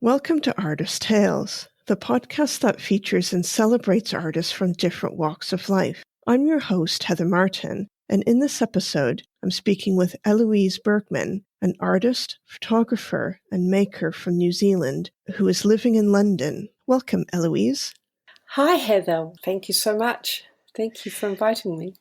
Welcome to Artist Tales, the podcast that features and celebrates artists from different walks of life. I'm your host, Heather Martin, and in this episode, I'm speaking with Héloïse Bergman, an artist, photographer, and maker from New Zealand who is living in London. Welcome, Héloïse. Hi, Heather. Thank you so much. Thank you for inviting me.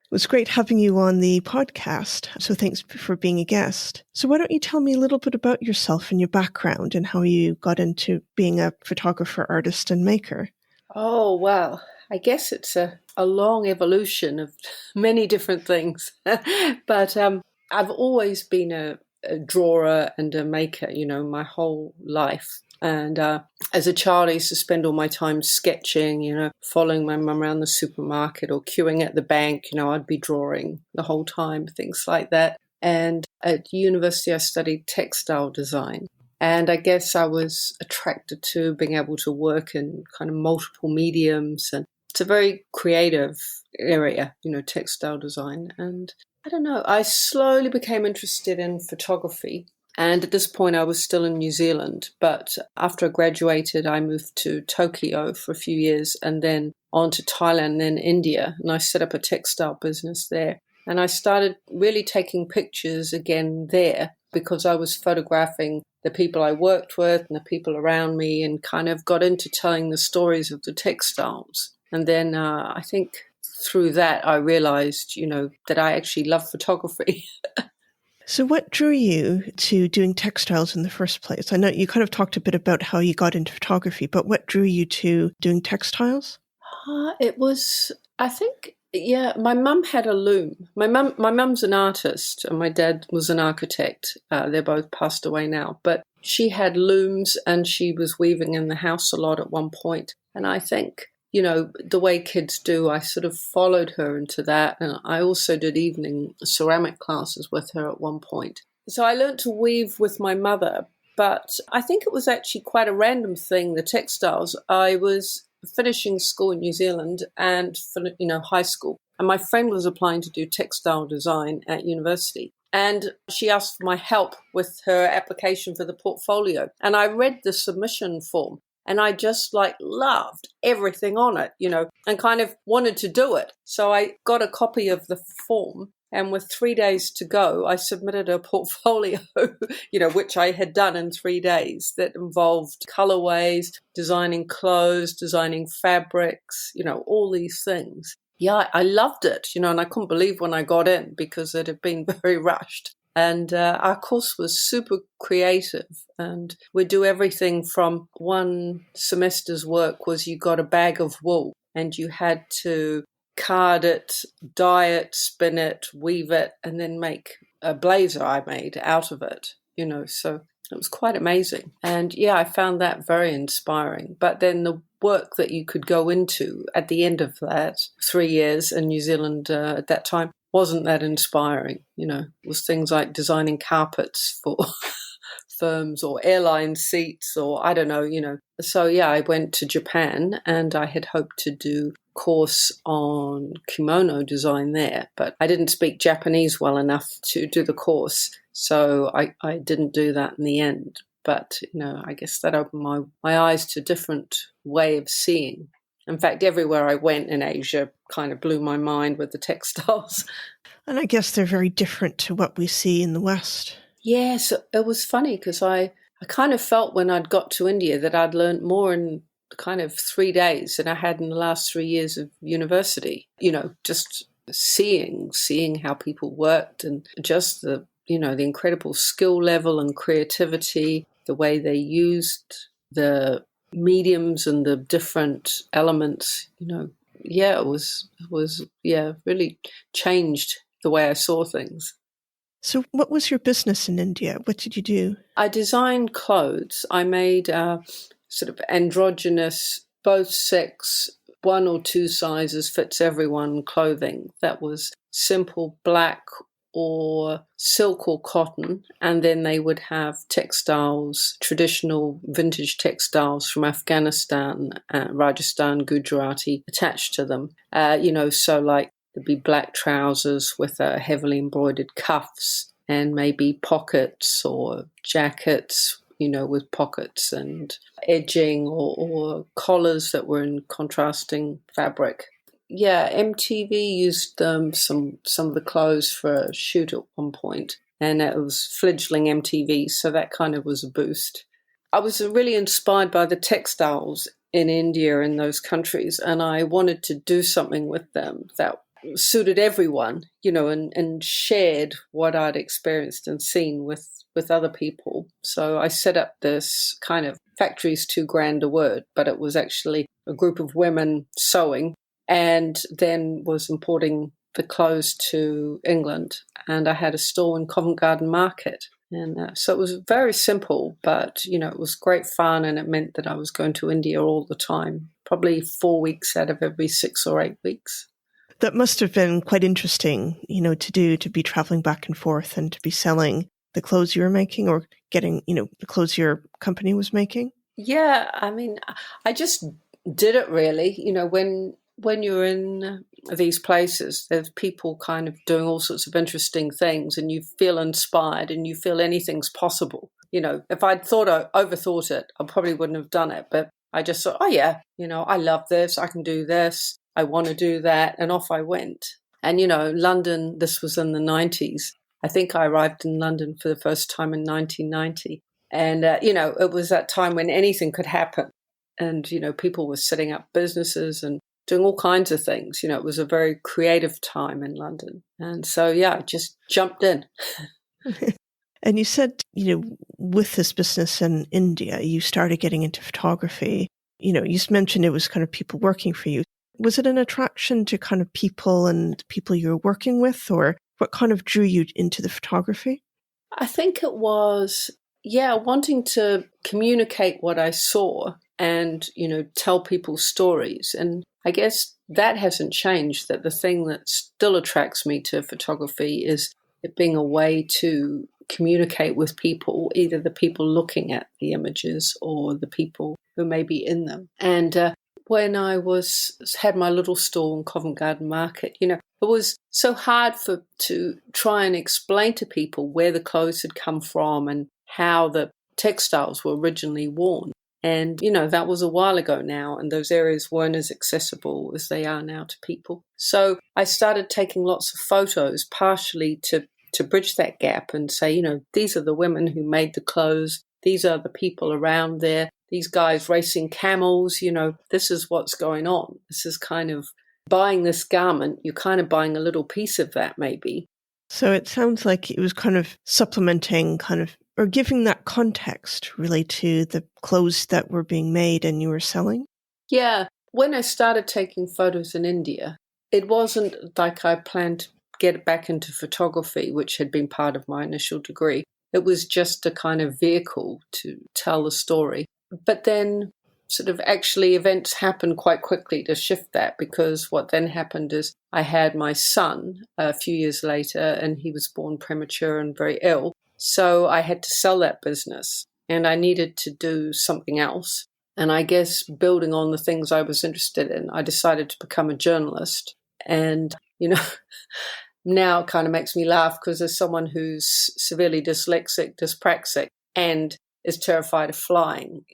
It was great having you on the podcast, so thanks for being a guest. So why don't you tell me a little bit about yourself and your background and how you got into being a photographer, artist, and maker? Oh, well, I guess it's a long evolution of many different things. But I've always been a drawer and a maker, my whole life. And as a child, I used to spend all my time sketching, following my mum around the supermarket or queuing at the bank. I'd be drawing the whole time, things like that. And at university, I studied textile design. And I guess I was attracted to being able to work in kind of multiple mediums. And it's a very creative area, textile design. And I don't know, I slowly became interested in photography. And at this point, I was still in New Zealand. But after I graduated, I moved to Tokyo for a few years and then on to Thailand and then India. And I set up a textile business there. And I started really taking pictures again there because I was photographing the people I worked with and the people around me and kind of got into telling the stories of the textiles. And then I think through that, I realized, that I actually love photography. So what drew you to doing textiles in the first place? I know you kind of talked a bit about how you got into photography, but what drew you to doing textiles? It was, I think, my mum had a loom. My mum's an artist and my dad was an architect. They're both passed away now, but she had looms and she was weaving in the house a lot at one point. And I think, the way kids do, I sort of followed her into that. And I also did evening ceramic classes with her at one point. So I learned to weave with my mother, but I think it was actually quite a random thing, the textiles. I was finishing school in New Zealand and, high school. And my friend was applying to do textile design at university. And she asked for my help with her application for the portfolio. And I read the submission form. And I just loved everything on it, and kind of wanted to do it. So I got a copy of the form. And with 3 days to go, I submitted a portfolio, which I had done in 3 days that involved colorways, designing clothes, designing fabrics, all these things. Yeah, I loved it, and I couldn't believe when I got in because it had been very rushed. And our course was super creative, and we do everything from one semester's work was you got a bag of wool and you had to card it, dye it, spin it, weave it, and then make a blazer I made out of it, so it was quite amazing. And I found that very inspiring. But then the work that you could go into at the end of that 3 years in New Zealand at that time wasn't that inspiring, It was things like designing carpets for firms or airline seats or I don't know, So I went to Japan and I had hoped to do a course on kimono design there, but I didn't speak Japanese well enough to do the course. So I didn't do that in the end. But, I guess that opened my eyes to a different way of seeing. In fact, everywhere I went in Asia kind of blew my mind with the textiles. And I guess they're very different to what we see in the West. Yes, it was funny because I kind of felt when I'd got to India that I'd learned more in kind of 3 days than I had in the last 3 years of university. Just seeing how people worked and just the incredible skill level and creativity, the way they used the mediums and the different elements, it was really changed the way I saw things. So what was your business in India? What did you do? I designed clothes. I made sort of androgynous, both sex, 1 or 2 sizes fits everyone clothing. That was simple black or silk or cotton, and then they would have textiles, traditional vintage textiles from Afghanistan, Rajasthan, Gujarati attached to them. So like there'd be black trousers with heavily embroidered cuffs and maybe pockets or jackets with pockets and edging or collars that were in contrasting fabric. Yeah, MTV used some of the clothes for a shoot at one point, and it was fledgling MTV, so that kind of was a boost. I was really inspired by the textiles in India and those countries, and I wanted to do something with them that suited everyone, and shared what I'd experienced and seen with other people. So I set up this kind of factory's too grand a word, but it was actually a group of women sewing, and then was importing the clothes to England. And I had a store in Covent Garden Market. And so it was very simple, but, it was great fun, and it meant that I was going to India all the time, probably 4 weeks out of every 6 or 8 weeks. That must have been quite interesting, to be traveling back and forth and to be selling the clothes you were making, or getting, the clothes your company was making. Yeah, I mean, I just did it really. When you're in these places, there's people kind of doing all sorts of interesting things, and you feel inspired and you feel anything's possible. If I'd overthought it, I probably wouldn't have done it. But I just thought, oh yeah, I love this. I can do this. I want to do that. And off I went. And, London, this was in the 90s. I think I arrived in London for the first time in 1990. And, it was that time when anything could happen. And, people were setting up businesses and doing all kinds of things. It was a very creative time in London. And so, I just jumped in. And you said, with this business in India, you started getting into photography. You mentioned it was kind of people working for you. Was it an attraction to kind of people and people you were working with, or what kind of drew you into the photography? I think it was, wanting to communicate what I saw and, tell people stories. And I guess that hasn't changed, that the thing that still attracts me to photography is it being a way to communicate with people, either the people looking at the images or the people who may be in them. And when I had my little stall in Covent Garden Market, it was so hard to try and explain to people where the clothes had come from and how the textiles were originally worn. And, that was a while ago now, and those areas weren't as accessible as they are now to people. So I started taking lots of photos, partially to bridge that gap and say, these are the women who made the clothes. These are the people around there. These guys racing camels, this is what's going on. This is kind of buying this garment. You're kind of buying a little piece of that maybe. So it sounds like it was kind of supplementing or giving that context really to the clothes that were being made and you were selling? Yeah. When I started taking photos in India, it wasn't like I planned to get back into photography, which had been part of my initial degree. It was just a kind of vehicle to tell the story. But then sort of actually events happened quite quickly to shift that, because what then happened is I had my son a few years later, and he was born premature and very ill. So I had to sell that business, and I needed to do something else. And I guess building on the things I was interested in, I decided to become a journalist. And, now it kind of makes me laugh, because as someone who's severely dyslexic, dyspraxic, and is terrified of flying,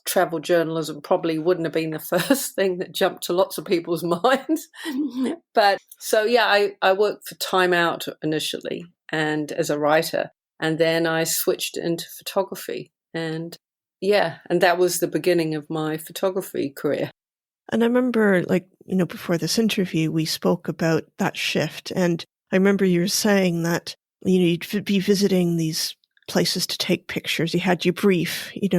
travel journalism probably wouldn't have been the first thing that jumped to lots of people's minds. But so, I worked for Time Out initially and as a writer. And then I switched into photography. And that was the beginning of my photography career. And I remember, before this interview, we spoke about that shift. And I remember you were saying that, you'd be visiting these places to take pictures. You had your brief, it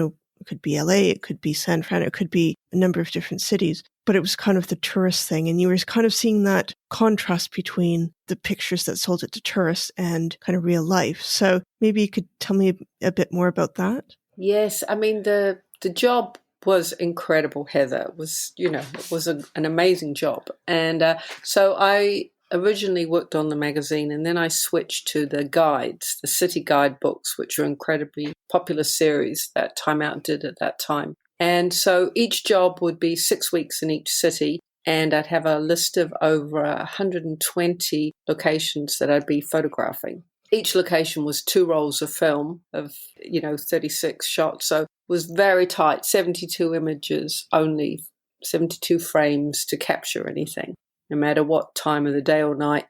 could be LA, it could be San Fran, it could be a number of different cities. But it was kind of the tourist thing. And you were kind of seeing that contrast between the pictures that sold it to tourists and kind of real life. So maybe you could tell me a bit more about that. Yes. I mean, the job was incredible, Heather. It was, it was an amazing job. And so I originally worked on the magazine, and then I switched to the guides, the city guide books, which are incredibly popular series that Time Out did at that time. And so each job would be 6 weeks in each city, and I'd have a list of over 120 locations that I'd be photographing. each location was 2 rolls of film of, 36 shots. So it was very tight, 72 images only, 72 frames to capture anything, no matter what time of the day or night,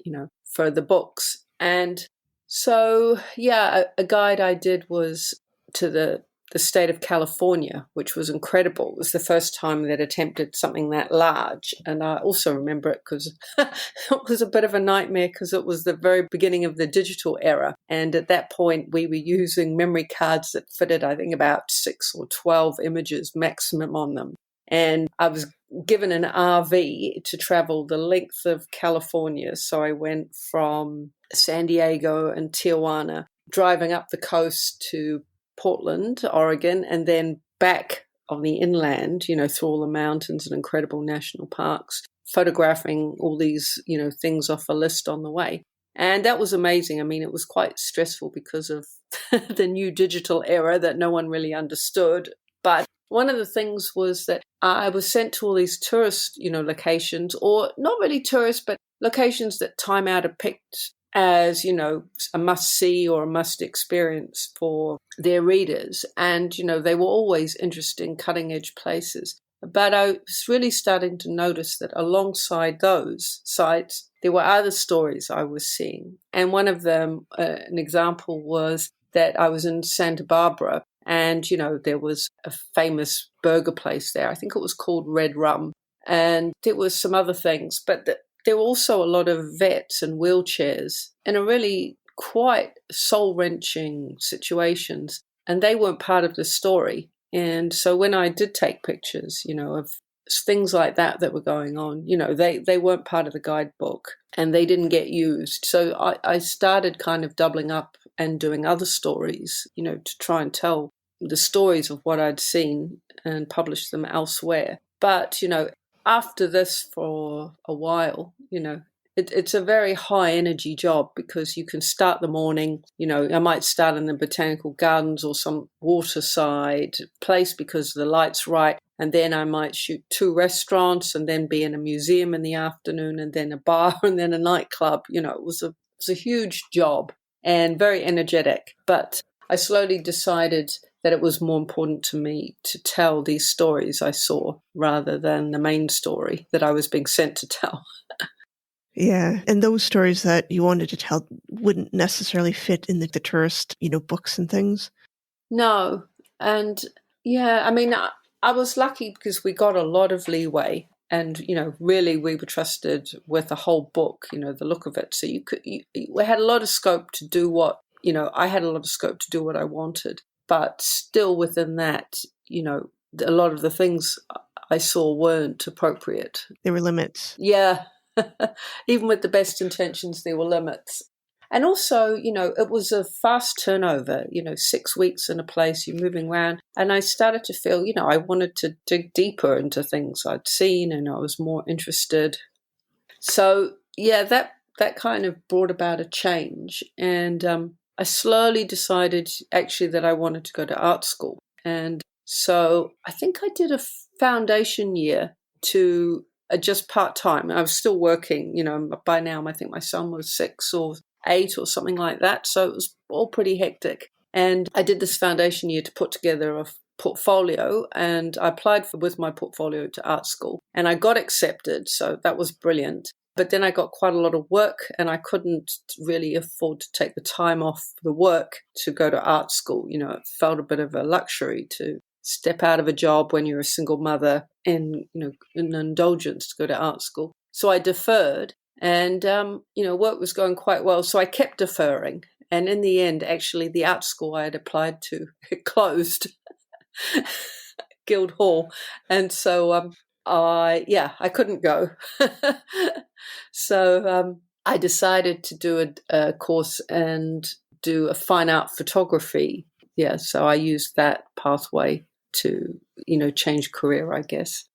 for the books. And so, a guide I did was to the state of California, which was incredible. It was the first time they'd attempted something that large. And I also remember it because it was a bit of a nightmare because it was the very beginning of the digital era. And at that point, we were using memory cards that fitted, I think, about 6 or 12 images maximum on them. And I was given an RV to travel the length of California. So I went from San Diego and Tijuana, driving up the coast to Portland, Oregon, and then back on the inland, through all the mountains and incredible national parks, photographing all these, things off a list on the way. And that was amazing. I mean, it was quite stressful because of the new digital era that no one really understood. But one of the things was that I was sent to all these tourist, locations, or not really tourist, but locations that Time Out had picked as, a must-see or a must-experience for their readers. And, they were always interesting, cutting-edge places. But I was really starting to notice that alongside those sites, there were other stories I was seeing. And one of them, an example, was that I was in Santa Barbara, and, there was a famous burger place there. I think it was called Red Rum. And there was some other things, but there were also a lot of vets and wheelchairs in a really quite soul-wrenching situations, and they weren't part of the story. And so when I did take pictures, of things like that were going on, they weren't part of the guidebook and they didn't get used. So I started kind of doubling up and doing other stories, to try and tell the stories of what I'd seen and publish them elsewhere. But, after this for a while, it's a very high energy job because you can start the morning, I might start in the botanical gardens or some waterside place because the light's right. And then I might shoot 2 restaurants and then be in a museum in the afternoon and then a bar and then a nightclub. It was a huge job and very energetic. But I slowly decided that it was more important to me to tell these stories I saw rather than the main story that I was being sent to tell. Yeah, and those stories that you wanted to tell wouldn't necessarily fit in the tourist, books and things. No, and I mean, I was lucky because we got a lot of leeway, and really we were trusted with a whole book, the look of it. So we had a lot of scope to do what I had a lot of scope to do what I wanted, but still within that, a lot of the things I saw weren't appropriate. There were limits. Yeah. Even with the best intentions, there were limits. And also, it was a fast turnover, 6 weeks in a place, you're moving around. And I started to feel, I wanted to dig deeper into things I'd seen and I was more interested. So, that kind of brought about a change. And I slowly decided actually that I wanted to go to art school. And so I think I did a foundation year to just part-time. I was still working, by now I think my son was 6 or 8 or something like that. So it was all pretty hectic. And I did this foundation year to put together a portfolio, and I applied with my portfolio to art school and I got accepted. So that was brilliant. But then I got quite a lot of work and I couldn't really afford to take the time off the work to go to art school. It felt a bit of a luxury to step out of a job when you're a single mother and, an indulgence to go to art school. So I deferred and, work was going quite well. So I kept deferring. And in the end, actually, the art school I had applied to, it closed, Guildhall. And so I couldn't go. So I decided to do a course and do a fine art photography. Yeah, so I used that pathway to, change career, I guess.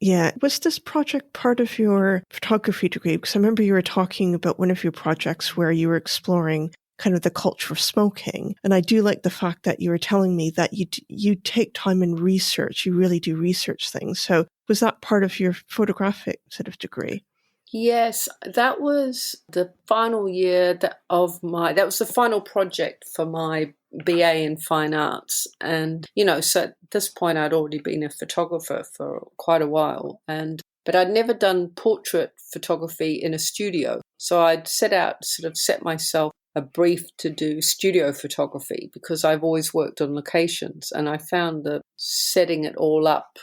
Yeah. Was this project part of your photography degree? Because I remember you were talking about one of your projects where you were exploring kind of the culture of smoking. And I do like the fact that you were telling me that you take time and research. You really do research things. So was that part of your photographic sort of degree? Yes, that was the final year that was the final project for my BA in fine arts. And, so at this point I'd already been a photographer for quite a while, but I'd never done portrait photography in a studio. So I'd set myself a brief to do studio photography because I've always worked on locations, and I found that setting it all up,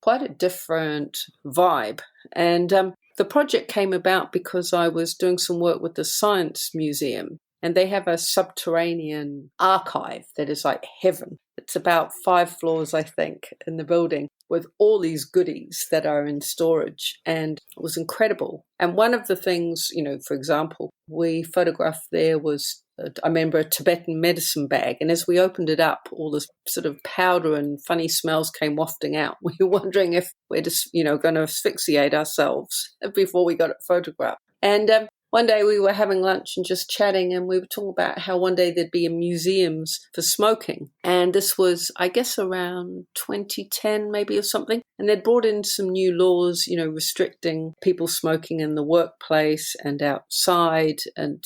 quite a different vibe. And the project came about because I was doing some work with the Science Museum, and they have a subterranean archive that is like heaven. It's about 5 floors, I think, in the building, with all these goodies that are in storage, and it was incredible. And one of the things, for example, we photographed there was, I remember, a Tibetan medicine bag, and as we opened it up, all this sort of powder and funny smells came wafting out. We were wondering if we're just, going to asphyxiate ourselves before we got it photographed. And one day we were having lunch and just chatting, and we were talking about how one day there'd be museums for smoking. And this was, I guess, around 2010 maybe or something. And they'd brought in some new laws, restricting people smoking in the workplace and outside. And,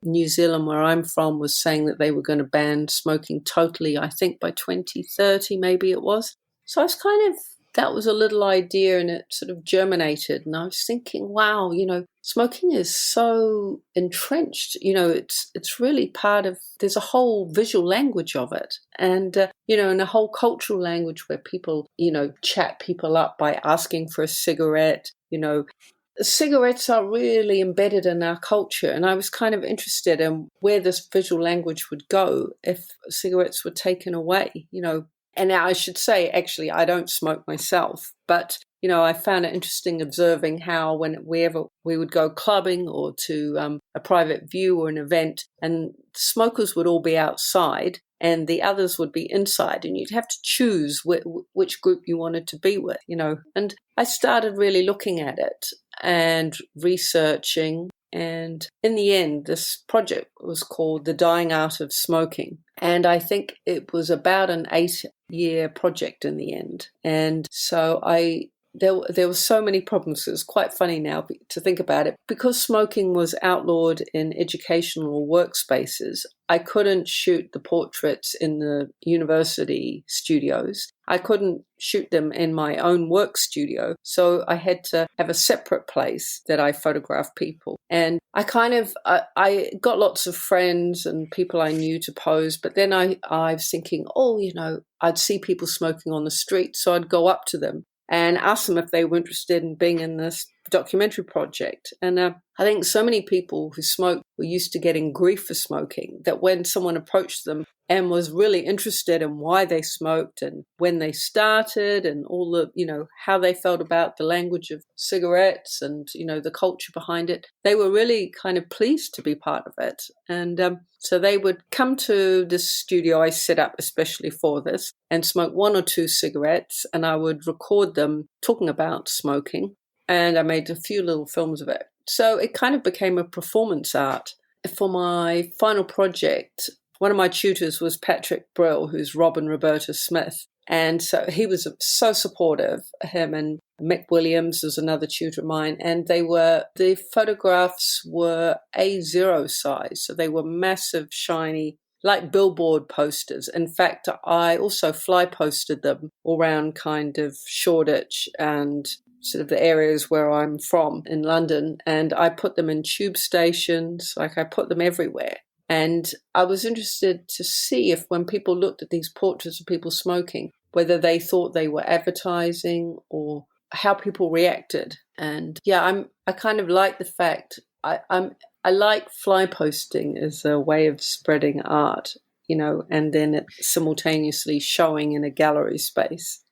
New Zealand, where I'm from, was saying that they were going to ban smoking totally, I think by 2030 maybe it was. So I was that was a little idea, and it sort of germinated. And I was thinking, wow, smoking is so entrenched. It's really part of, there's a whole visual language of it. And, and a whole cultural language where people, chat people up by asking for a cigarette. Cigarettes are really embedded in our culture, and I was kind of interested in where this visual language would go if cigarettes were taken away, And now I should say, actually, I don't smoke myself, but, I found it interesting observing how whenever we would go clubbing or to a private view or an event, and smokers would all be outside and the others would be inside, and you'd have to choose which group you wanted to be with, And I started really looking at it and researching. And in the end, this project was called The Dying Art of Smoking. And I think it was about an 8-year project in the end. And so there were so many problems. It's quite funny now to think about it. Because smoking was outlawed in educational workspaces, I couldn't shoot the portraits in the university studios. I couldn't shoot them in my own work studio. So I had to have a separate place that I photographed people. And I I got lots of friends and people I knew to pose. But then I was thinking, I'd see people smoking on the street. So I'd go up to them and ask them if they were interested in being in this documentary project. And I think so many people who smoke were used to getting grief for smoking that when someone approached them and was really interested in why they smoked and when they started and all the, how they felt about the language of cigarettes and, the culture behind it, they were really kind of pleased to be part of it. And so they would come to this studio I set up especially for this and smoke 1 or 2 cigarettes, and I would record them talking about smoking. And I made a few little films of it. So it kind of became a performance art. For my final project, one of my tutors was Patrick Brill, who's Rob and Roberta Smith. And so he was so supportive, him, and Mick Williams was another tutor of mine. And the photographs were A0 size. So they were massive, shiny, like billboard posters. In fact, I also fly posted them all around kind of Shoreditch and sort of the areas where I'm from in London, and I put them in tube stations, I put them everywhere. And I was interested to see if when people looked at these portraits of people smoking, whether they thought they were advertising or how people reacted. And I kind of like the fact I like fly posting as a way of spreading art, and then it simultaneously showing in a gallery space.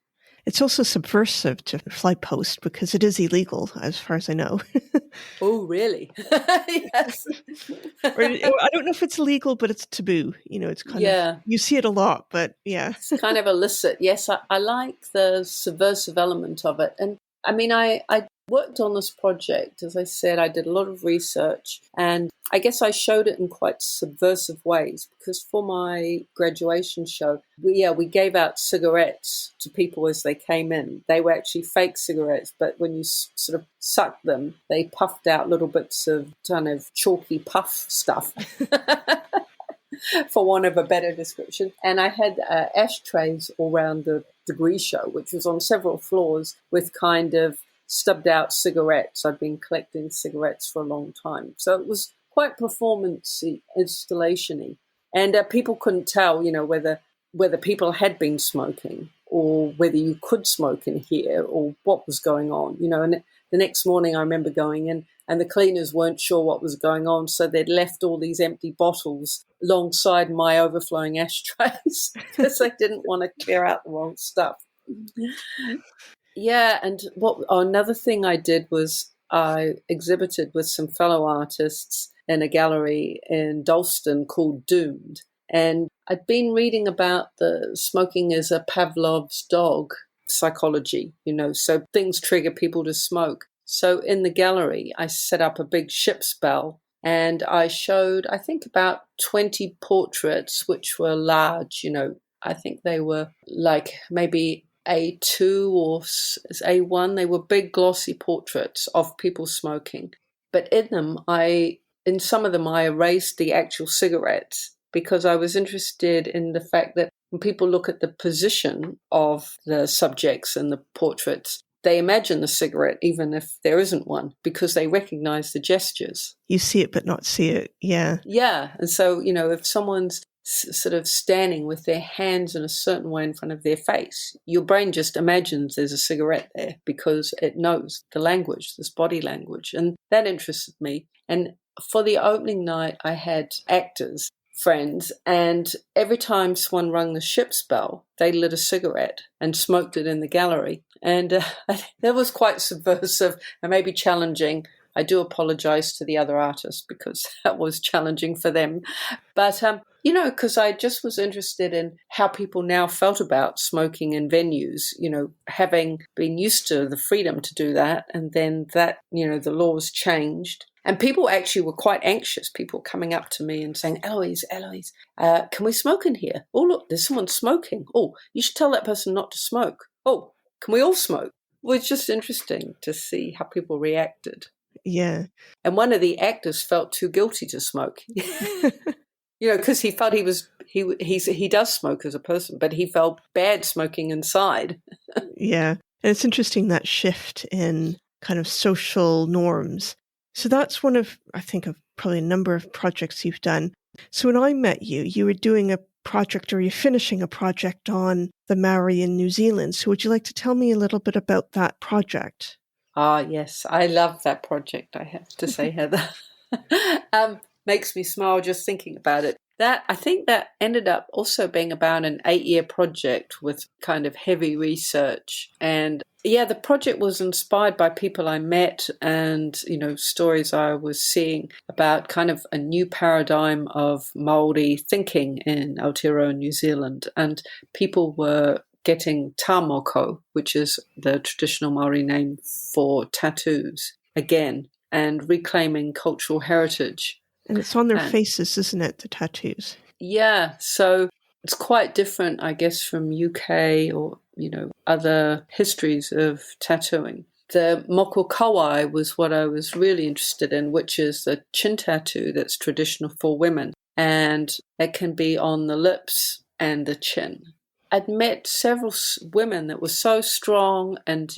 It's also subversive to fly post because it is illegal, as far as I know. Oh, really? Yes. I don't know if it's illegal, but it's taboo. It's kind of, you see it a lot, but yeah. It's kind of illicit. Yes, I like the subversive element of it. And I mean, I worked on this project. As I said, I did a lot of research, and I guess I showed it in quite subversive ways, because for my graduation show, we gave out cigarettes to people as they came in. They were actually fake cigarettes, but when you sort of sucked them, they puffed out little bits of kind of chalky puff stuff. For want of a better description. And I had ashtrays all around the degree show, which was on several floors, with kind of stubbed out cigarettes. I'd been collecting cigarettes for a long time. So it was quite performance-y, installation-y. And people couldn't tell, whether people had been smoking or whether you could smoke in here or what was going on, And the next morning I remember going in, and the cleaners weren't sure what was going on, so they'd left all these empty bottles alongside my overflowing ashtrays because they didn't want to clear out the wrong stuff. Yeah, and another thing I did was I exhibited with some fellow artists in a gallery in Dalston called Doomed. And I'd been reading about the smoking as a Pavlov's dog psychology, so things trigger people to smoke. So in the gallery, I set up a big ship's bell, and I showed, I think, about 20 portraits, which were large, I think they were like maybe A2 or A1. They were big, glossy portraits of people smoking. But in some of them, I erased the actual cigarettes, because I was interested in the fact that when people look at the position of the subjects in the portraits, they imagine the cigarette even if there isn't one, because they recognize the gestures. You see it but not see it, yeah. Yeah, and so, if someone's sort of standing with their hands in a certain way in front of their face, your brain just imagines there's a cigarette there because it knows the language, this body language, and that interested me. And for the opening night, I had actors, friends, and every time someone rung the ship's bell, they lit a cigarette and smoked it in the gallery. And that was quite subversive and maybe challenging. I do apologize to the other artists because that was challenging for them. But, because I just was interested in how people now felt about smoking in venues, having been used to the freedom to do that. And then that, the laws changed. And people actually were quite anxious, people coming up to me and saying, Héloïse, can we smoke in here? Oh, look, there's someone smoking. Oh, you should tell that person not to smoke. Oh, can we all smoke? Well, it's just interesting to see how people reacted. Yeah. And one of the actors felt too guilty to smoke. Because he felt he does smoke as a person, but he felt bad smoking inside. Yeah. And it's interesting, that shift in kind of social norms. So that's one of, I think, of probably a number of projects you've done. So when I met you, you were doing a project, or you're finishing a project on the Maori in New Zealand. So would you like to tell me a little bit about that project? Ah, yes. I love that project, I have to say, Heather. Makes me smile just thinking about it. I think that ended up also being about an 8-year project with kind of heavy research. And yeah, the project was inspired by people I met and, stories I was seeing about kind of a new paradigm of Māori thinking in Aotearoa, New Zealand. And people were getting tāmoko, which is the traditional Māori name for tattoos, again, and reclaiming cultural heritage. And it's on their faces, isn't it, the tattoos? Yeah, so it's quite different, I guess, from UK or, other histories of tattooing. The moko kawai was what I was really interested in, which is the chin tattoo that's traditional for women. And it can be on the lips and the chin. I'd met several women that were so strong and,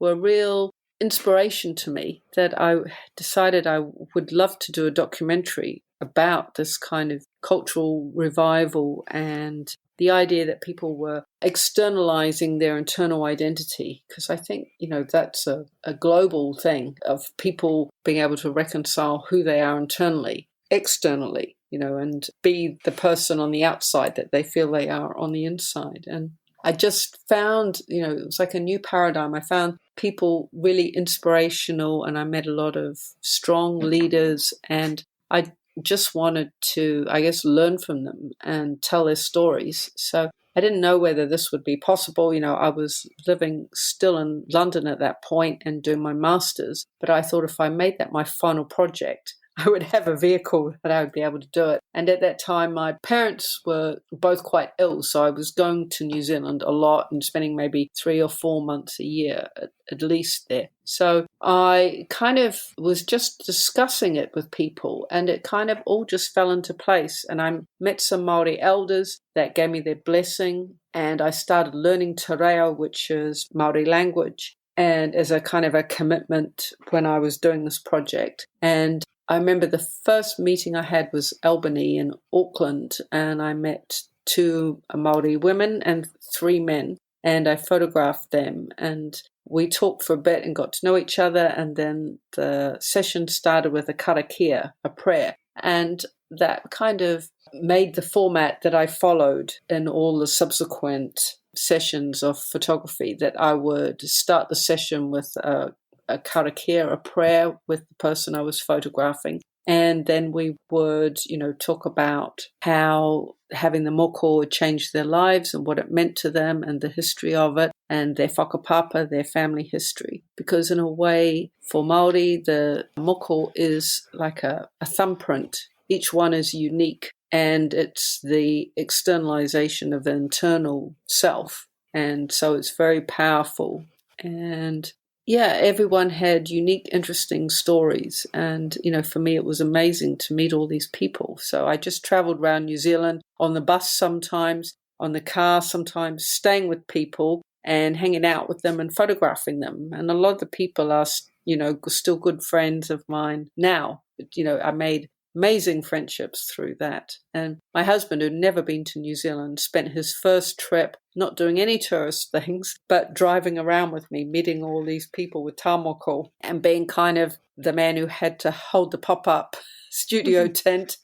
were real inspiration to me that I decided I would love to do a documentary about this kind of cultural revival and the idea that people were externalizing their internal identity. Because I think, that's a global thing of people being able to reconcile who they are internally, externally, and be the person on the outside that they feel they are on the inside. And I just found, it was like a new paradigm. I found people really inspirational, and I met a lot of strong leaders, and I just wanted to, I guess, learn from them and tell their stories. So I didn't know whether this would be possible. I was living still in London at that point and doing my master's, but I thought if I made that my final project, I would have a vehicle that I would be able to do it. And at that time, my parents were both quite ill, so I was going to New Zealand a lot and spending maybe 3 or 4 months a year at least there. So I kind of was just discussing it with people, and it kind of all just fell into place. And I met some Māori elders that gave me their blessing, and I started learning te reo, which is Māori language, and as a kind of a commitment when I was doing this project. And I remember the first meeting I had was Albany in Auckland, and I met 2 Māori women and 3 men, and I photographed them, and we talked for a bit and got to know each other, and then the session started with a karakia, a prayer, and that kind of made the format that I followed in all the subsequent sessions of photography, that I would start the session with a karakia, a prayer with the person I was photographing. And then we would, talk about how having the moko would change their lives and what it meant to them and the history of it and their whakapapa, their family history. Because in a way, for Māori, the moko is like a thumbprint. Each one is unique, and it's the externalization of the internal self. And so it's very powerful. And yeah, everyone had unique, interesting stories. And, for me, it was amazing to meet all these people. So I just traveled around New Zealand on the bus sometimes, on the car sometimes, staying with people and hanging out with them and photographing them. And a lot of the people are, still good friends of mine now. I made amazing friendships through that. And my husband, who'd never been to New Zealand, spent his first trip not doing any tourist things, but driving around with me, meeting all these people with tamoko and being kind of the man who had to hold the pop-up studio tent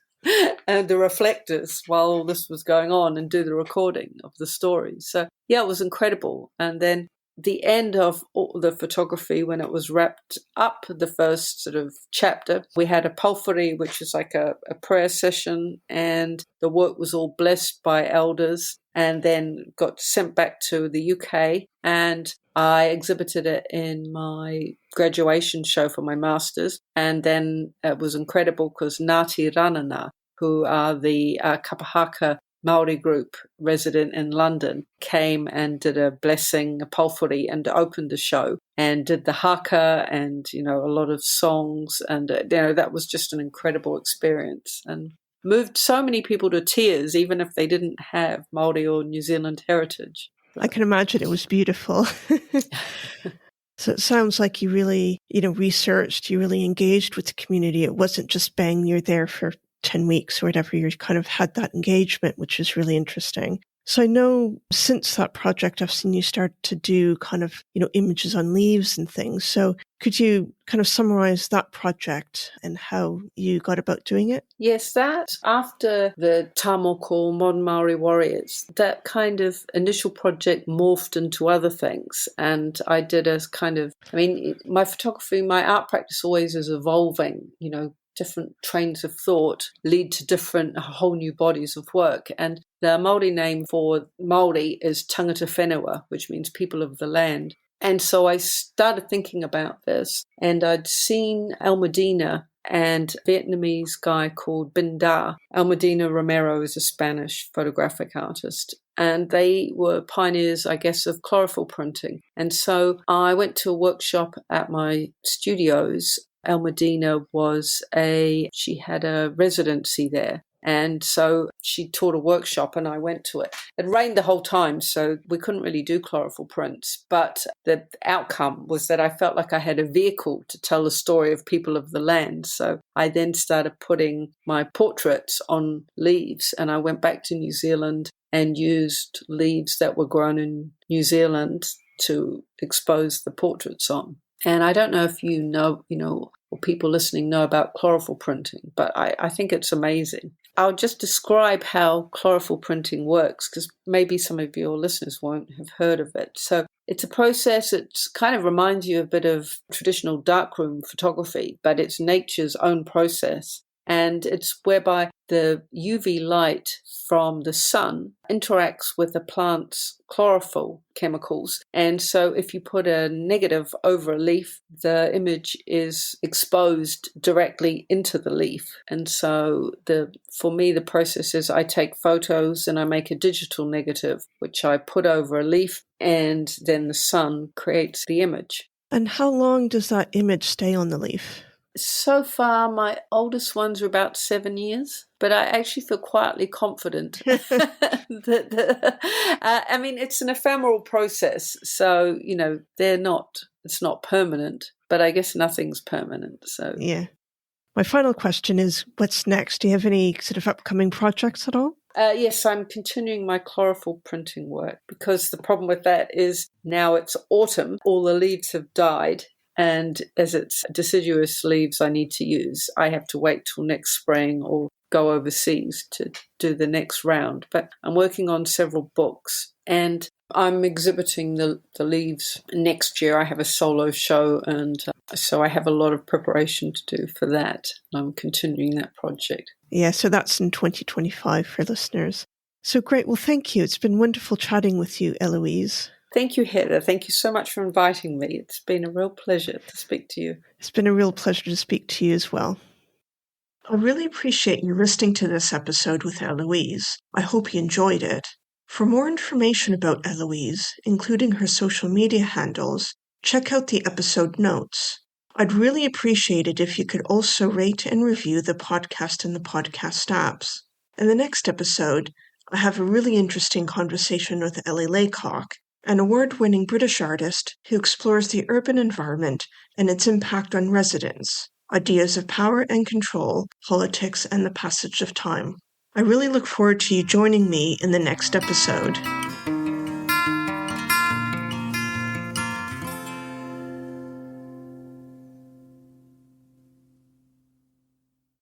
and the reflectors while all this was going on and do the recording of the stories. So, yeah, it was incredible. And then the end of all the photography, when it was wrapped up, the first sort of chapter, we had a palfuri, which is like a prayer session, and the work was all blessed by elders and then got sent back to the UK, and I exhibited it in my graduation show for my master's. And then it was incredible because Ngāti Ranana, who are the Kapahaka Māori group resident in London, came and did a blessing, a palfuri, and opened the show and did the haka and, a lot of songs. And, that was just an incredible experience and moved so many people to tears, even if they didn't have Māori or New Zealand heritage. I can imagine it was beautiful. So it sounds like you really, researched, you really engaged with the community. It wasn't just bang, you're there for 10 weeks or whatever. You kind of had that engagement, which is really interesting. So I know since that project, I've seen you start to do kind of, images on leaves and things. So could you kind of summarize that project and how you got about doing it? Yes, that after the Tamoko Modern Maori Warriors, that kind of initial project morphed into other things. And I did a kind of, my photography, my art practice always is evolving, different trains of thought lead to different whole new bodies of work. And the Māori name for Māori is tangata whenua, which means people of the land. And so I started thinking about this, and I'd seen Al Medina and a Vietnamese guy called Bin Da. Al Medina Romero is a Spanish photographic artist, and they were pioneers, I guess, of chlorophyll printing. And so I went to a workshop at my studios. Al Medina she had a residency there. And so she taught a workshop and I went to it. It rained the whole time, so we couldn't really do chlorophyll prints. But the outcome was that I felt like I had a vehicle to tell the story of people of the land. So I then started putting my portraits on leaves, and I went back to New Zealand and used leaves that were grown in New Zealand to expose the portraits on. And I don't know if you know, or people listening know about chlorophyll printing, but I think it's amazing. I'll just describe how chlorophyll printing works, because maybe some of your listeners won't have heard of it. So it's a process that kind of reminds you a bit of traditional darkroom photography, but it's nature's own process. and it's whereby the UV light from the sun interacts with the plant's chlorophyll chemicals. And so if you put a negative over a leaf, the image is exposed directly into the leaf. And so for me, the process is I take photos and I make a digital negative, which I put over a leaf, and then the sun creates the image. And how long does that image stay on the leaf? So far, my oldest ones are about 7 years, but I actually feel quietly confident that I mean, it's an ephemeral process. So, it's not permanent, but I guess nothing's permanent. So, yeah. My final question is, what's next? Do you have any sort of upcoming projects at all? Yes, I'm continuing my chlorophyll printing work, because the problem with that is now it's autumn, all the leaves have died. And as it's deciduous leaves I need to use, I have to wait till next spring or go overseas to do the next round. But I'm working on several books, and I'm exhibiting the leaves next year. I have a solo show, and so I have a lot of preparation to do for that. I'm continuing that project. Yeah, so that's in 2025 for listeners. So great. Well, thank you. It's been wonderful chatting with you, Héloïse. Thank you, Heather. Thank you so much for inviting me. It's been a real pleasure to speak to you. It's been a real pleasure to speak to you as well. I really appreciate you listening to this episode with Héloïse. I hope you enjoyed it. For more information about Héloïse, including her social media handles, check out the episode notes. I'd really appreciate it if you could also rate and review the podcast in the podcast apps. In the next episode, I have a really interesting conversation with Ellie Laycock, an award-winning British artist who explores the urban environment and its impact on residents, ideas of power and control, politics, and the passage of time. I really look forward to you joining me in the next episode.